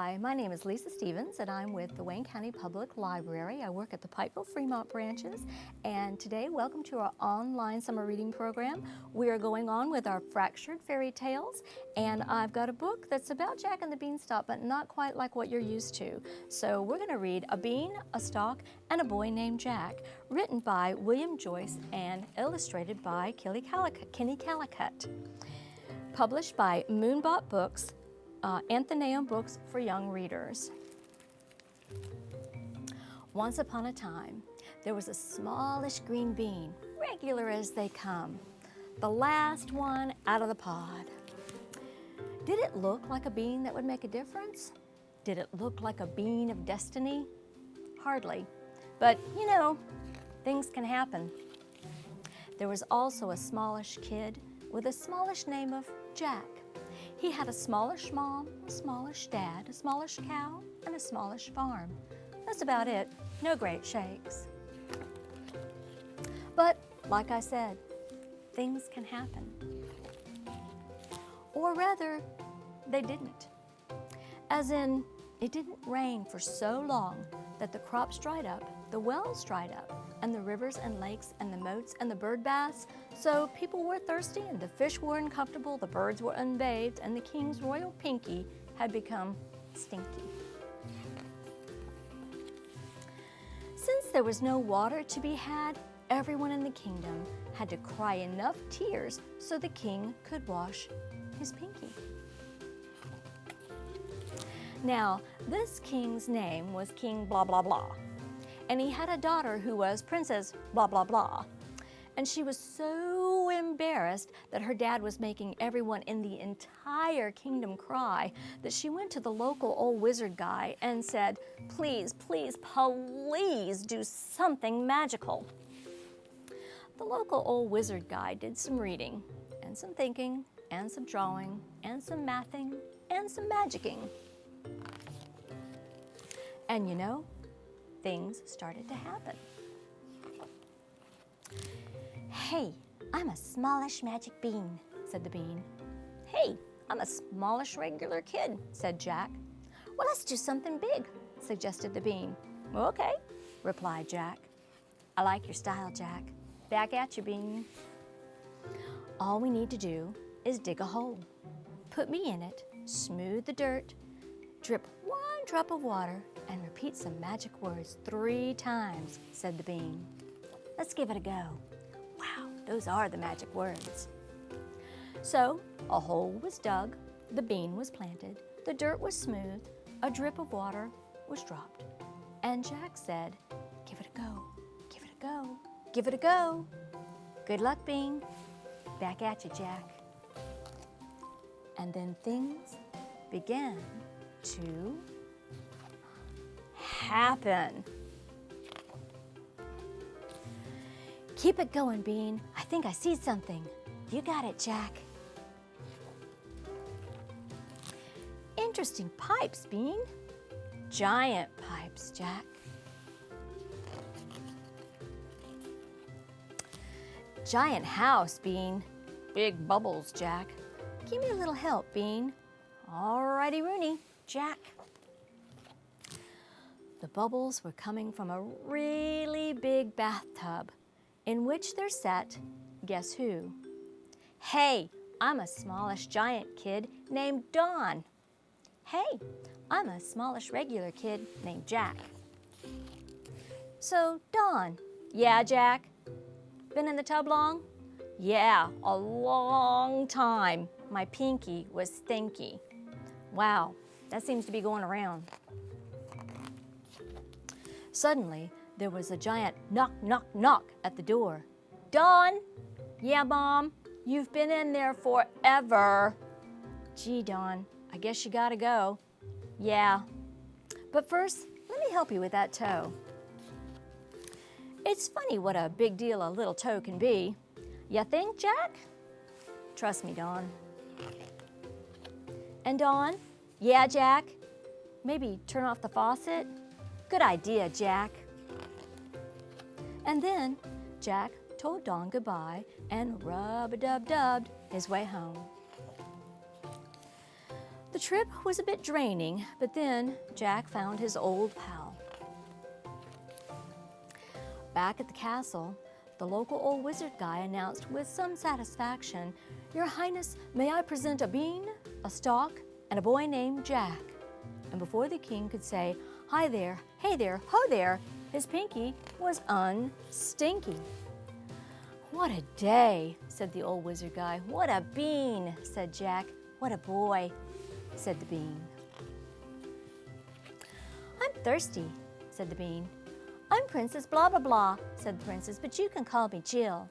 Hi, my name is Lisa Stevens and I'm with the Wayne County Public Library. I work at the Pikeville Fremont branches, and today welcome to our online summer reading program. We are going on with our fractured fairy tales, and I've got a book that's about Jack and the Beanstalk, but not quite like what you're used to. So we're going to read A Bean, a Stalk, and a Boy Named Jack, written by William Joyce and illustrated by Kenny Callicut. Published by Moonbot Books, Athenaeum Books for Young Readers. Once upon a time, there was a smallish green bean, regular as they come, the last one out of the pod. Did it look like a bean that would make a difference? Did it look like a bean of destiny? Hardly. But, you know, things can happen. There was also a smallish kid with a smallish name of Jack. He had a smallish mom, a smallish dad, a smallish cow, and a smallish farm. That's about it. No great shakes. But, like I said, things can happen. Or rather, they didn't. As in, it didn't rain for so long that the crops dried up, the wells dried up, and the rivers and lakes and the moats and the bird baths. So people were thirsty and the fish were uncomfortable, the birds were unbathed, and the king's royal pinky had become stinky. Since there was no water to be had, everyone in the kingdom had to cry enough tears so the king could wash his pinky. Now, this king's name was King blah blah blah, and he had a daughter who was Princess blah blah blah. And she was so embarrassed that her dad was making everyone in the entire kingdom cry that she went to the local old wizard guy and said, "Please, please, please do something magical." The local old wizard guy did some reading and some thinking and some drawing and some mathing and some magicking. And you know, things started to happen. "Hey, I'm a smallish magic bean," said the bean. "Hey, I'm a smallish regular kid," said Jack. "Well, let's do something big," suggested the bean. "Okay," replied Jack. "I like your style, Jack. Back at you, bean. All we need to do is dig a hole. Put me in it, smooth the dirt, drip one drop of water, and repeat some magic words 3 times, said the bean. "Let's give it a go." Wow, those are the magic words. So a hole was dug, the bean was planted, the dirt was smooth, a drip of water was dropped. And Jack said, "Give it a go, give it a go, give it a go." "Good luck, bean. Back at you, Jack." And then things began to happen. "Keep it going, bean. I think I see something." "You got it, Jack." "Interesting pipes, bean." "Giant pipes, Jack." "Giant house, bean." "Big bubbles, Jack." "Give me a little help, bean." "Alrighty, Rooney, Jack." The bubbles were coming from a really big bathtub in which there sat, guess who? "Hey, I'm a smallish giant kid named Don." "Hey, I'm a smallish regular kid named Jack." So Don, "Yeah, Jack. Been in the tub long?" "Yeah, a long time. My pinky was stinky." Wow, that seems to be going around. Suddenly, there was a giant knock, knock, knock at the door. "Don?" "Yeah, Mom. You've been in there forever." "Gee, Don, I guess you gotta go." "Yeah. But first, let me help you with that toe." It's funny what a big deal a little toe can be. "Ya think, Jack?" "Trust me, Don." And Don, "Yeah, Jack. Maybe turn off the faucet?" "Good idea, Jack." And then Jack told Don goodbye and rub-a-dub-dubbed his way home. The trip was a bit draining, but then Jack found his old pal. Back at the castle, the local old wizard guy announced with some satisfaction, "Your Highness, may I present a bean, a stalk, and a boy named Jack?" And before the king could say, "Hi there, hey there, ho there," his pinky was unstinky. "What a day," said the old wizard guy. "What a bean," said Jack. "What a boy," said the bean. "I'm thirsty," said the bean. "I'm Princess blah blah blah," said the princess, "but you can call me Jill."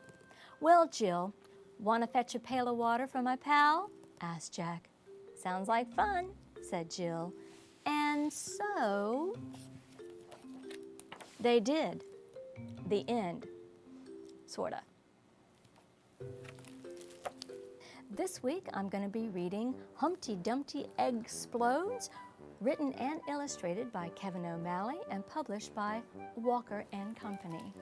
"Well, Jill, want to fetch a pail of water for my pal?" asked Jack. "Sounds like fun," said Jill. And so they did. The end. Sorta. This week I'm going to be reading Humpty Dumpty Explodes, written and illustrated by Kevin O'Malley and published by Walker and Company.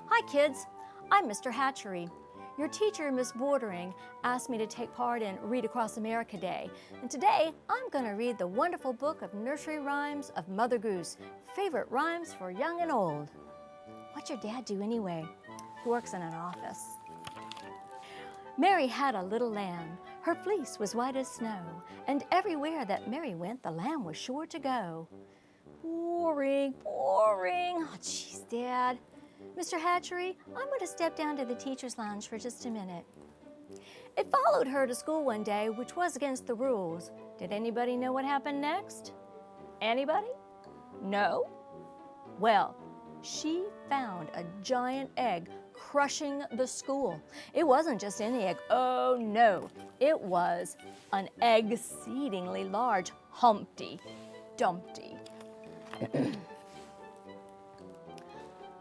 Hi kids, I'm Mr. Hatchery. Your teacher, Miss Bordering, asked me to take part in Read Across America Day, and today I'm going to read the wonderful book of nursery rhymes of Mother Goose, favorite rhymes for young and old. What's your dad do anyway? He works in an office. Mary had a little lamb. Her fleece was white as snow, and everywhere that Mary went, the lamb was sure to go. Boring, boring. Oh, geez, Dad. Mr. Hatchery, I'm going to step down to the teacher's lounge for just a minute. It followed her to school one day, which was against the rules. Did anybody know what happened next? Anybody? No? Well, she found a giant egg crushing the school. It wasn't just any egg. Oh no, it was an exceedingly large Humpty Dumpty.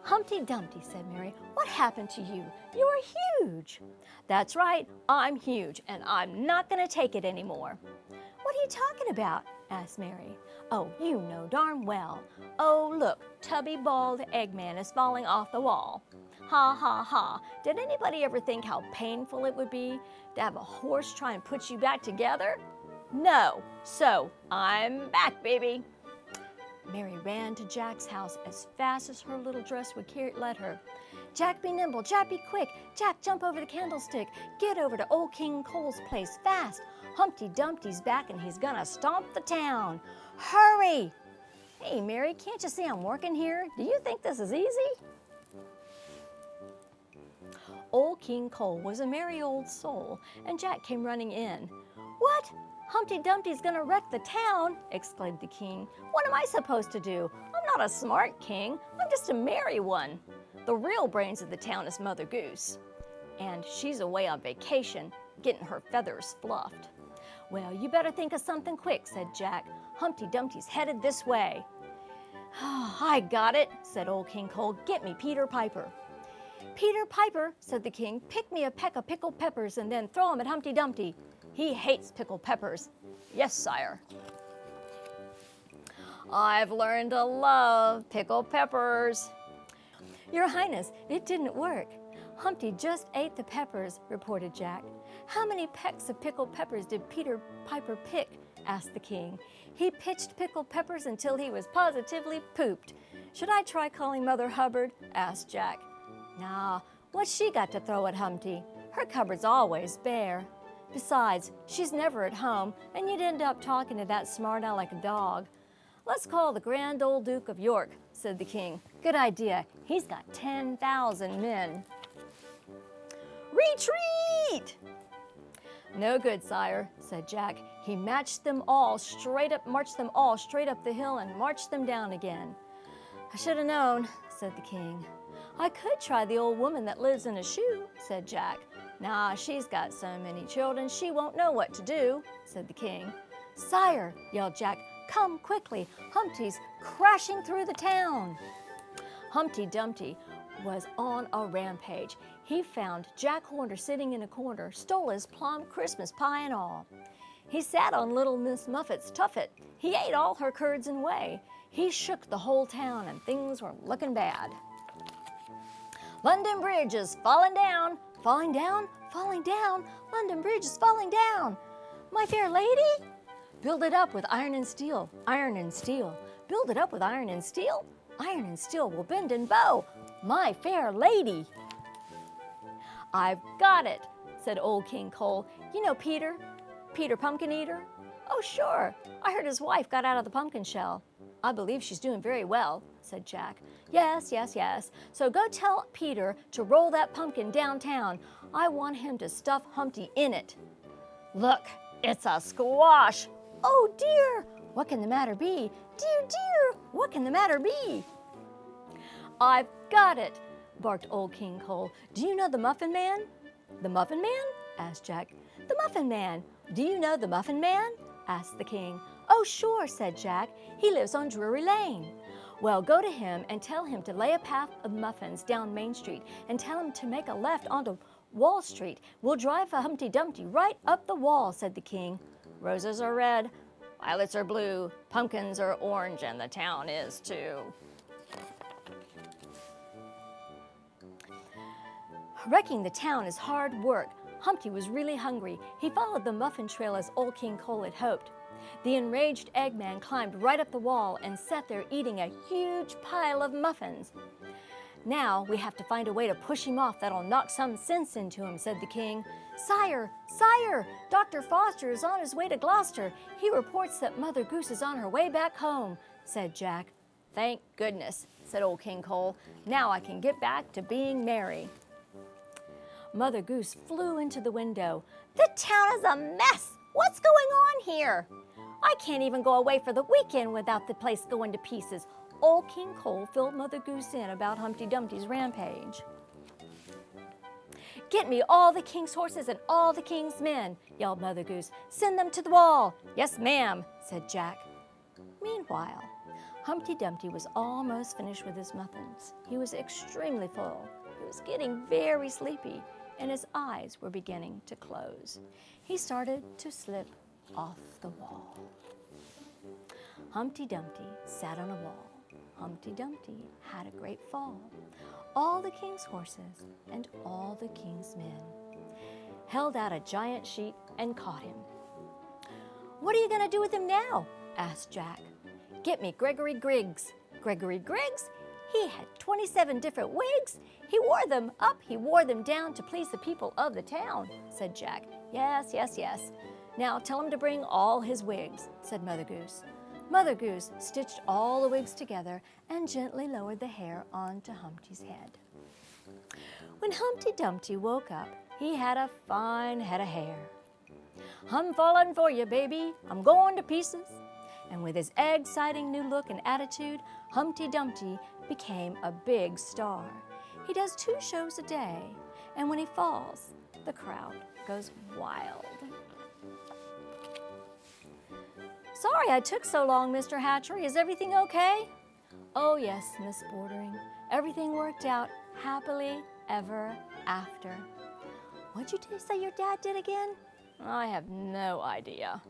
Humpty Dumpty, said Mary, what happened to you? You are huge. That's right, I'm huge, and I'm not going to take it anymore. What are you talking about? Asked Mary. Oh, you know darn well. Oh, look, tubby bald Eggman is falling off the wall. Ha, ha, ha. Did anybody ever think how painful it would be to have a horse try and put you back together? No. So, I'm back, baby. Mary ran to Jack's house as fast as her little dress would let her. Jack, be nimble. Jack, be quick. Jack, jump over the candlestick. Get over to old King Cole's place fast. Humpty Dumpty's back and he's gonna stomp the town. Hurry! Hey, Mary, can't you see I'm working here? Do you think this is easy? Old King Cole was a merry old soul, and Jack came running in. What? Humpty Dumpty's gonna wreck the town, exclaimed the king. What am I supposed to do? I'm not a smart king. I'm just a merry one. The real brains of the town is Mother Goose, and she's away on vacation, getting her feathers fluffed. Well, you better think of something quick, said Jack. Humpty Dumpty's headed this way. Oh, I got it, said old King Cole. Get me Peter Piper. Peter Piper, said the king, pick me a peck of pickled peppers and then throw them at Humpty Dumpty. He hates pickled peppers. Yes, sire. I've learned to love pickled peppers. Your Highness, it didn't work. Humpty just ate the peppers, reported Jack. How many pecks of pickled peppers did Peter Piper pick? Asked the king. He pitched pickled peppers until he was positively pooped. Should I try calling Mother Hubbard? Asked Jack. Nah, what's she got to throw at Humpty? Her cupboard's always bare. Besides, she's never at home, and you'd end up talking to that smart aleck dog. Let's call the Grand Old Duke of York, said the king. Good idea. He's got 10,000 men. Retreat! No good, sire, said Jack. He marched them all straight up the hill and marched them down again. I should have known, said the king. I could try the old woman that lives in a shoe, said Jack. Nah, she's got so many children, she won't know what to do, said the king. Sire, yelled Jack, come quickly. Humpty's crashing through the town. Humpty Dumpty was on a rampage. He found Jack Horner sitting in a corner, stole his plum Christmas pie and all. He sat on little Miss Muffet's tuffet. He ate all her curds and whey. He shook the whole town and things were looking bad. London Bridge is falling down, Falling down, falling down, London Bridge is falling down. My fair lady? Build it up with iron and steel, iron and steel. Build it up with iron and steel, iron and steel will bend and bow. My fair lady. I've got it, said Old King Cole. You know Peter Pumpkin Eater? Oh, sure. I heard his wife got out of the pumpkin shell. I believe she's doing very well, said Jack. Yes, yes, yes. So go tell Peter to roll that pumpkin downtown. I want him to stuff Humpty in it. Look, it's a squash. Oh, dear. What can the matter be? Dear, dear, what can the matter be? I've got it, barked Old King Cole. Do you know the Muffin Man? The Muffin Man? Asked Jack. The Muffin Man. Do you know the Muffin Man? Asked the king. Oh, sure, said Jack. He lives on Drury Lane. Well, go to him and tell him to lay a path of muffins down Main Street and tell him to make a left onto Wall Street. We'll drive a Humpty Dumpty right up the wall, said the king. Roses are red, violets are blue, pumpkins are orange, and the town is too. Wrecking the town is hard work. Humpty was really hungry. He followed the muffin trail as Old King Cole had hoped. The enraged Eggman climbed right up the wall and sat there eating a huge pile of muffins. Now we have to find a way to push him off that'll knock some sense into him, said the king. Sire, sire, Dr. Foster is on his way to Gloucester. He reports that Mother Goose is on her way back home, said Jack. Thank goodness, said Old King Cole. Now I can get back to being merry. Mother Goose flew into the window. The town is a mess. What's going on here? I can't even go away for the weekend without the place going to pieces. Old King Cole filled Mother Goose in about Humpty Dumpty's rampage. Get me all the king's horses and all the king's men, yelled Mother Goose. Send them to the wall. Yes, ma'am, said Jack. Meanwhile, Humpty Dumpty was almost finished with his muffins. He was extremely full. He was getting very sleepy, and his eyes were beginning to close. He started to slip off the wall. Humpty Dumpty sat on a wall. Humpty Dumpty had a great fall. All the king's horses and all the king's men held out a giant sheet and caught him. What are you going to do with him now? Asked Jack. Get me Gregory Griggs. Gregory Griggs? He had 27 different wigs. He wore them up, he wore them down to please the people of the town, said Jack. Yes, yes, yes. Now tell him to bring all his wigs, said Mother Goose. Mother Goose stitched all the wigs together and gently lowered the hair onto Humpty's head. When Humpty Dumpty woke up, he had a fine head of hair. I'm falling for you, baby. I'm going to pieces. And with his exciting new look and attitude, Humpty Dumpty became a big star. He does 2 shows a day, and when he falls, the crowd goes wild. Sorry I took so long, Mr. Hatchery. Is everything okay? Oh, yes, Miss Bordering. Everything worked out happily ever after. What'd you say your dad did again? I have no idea.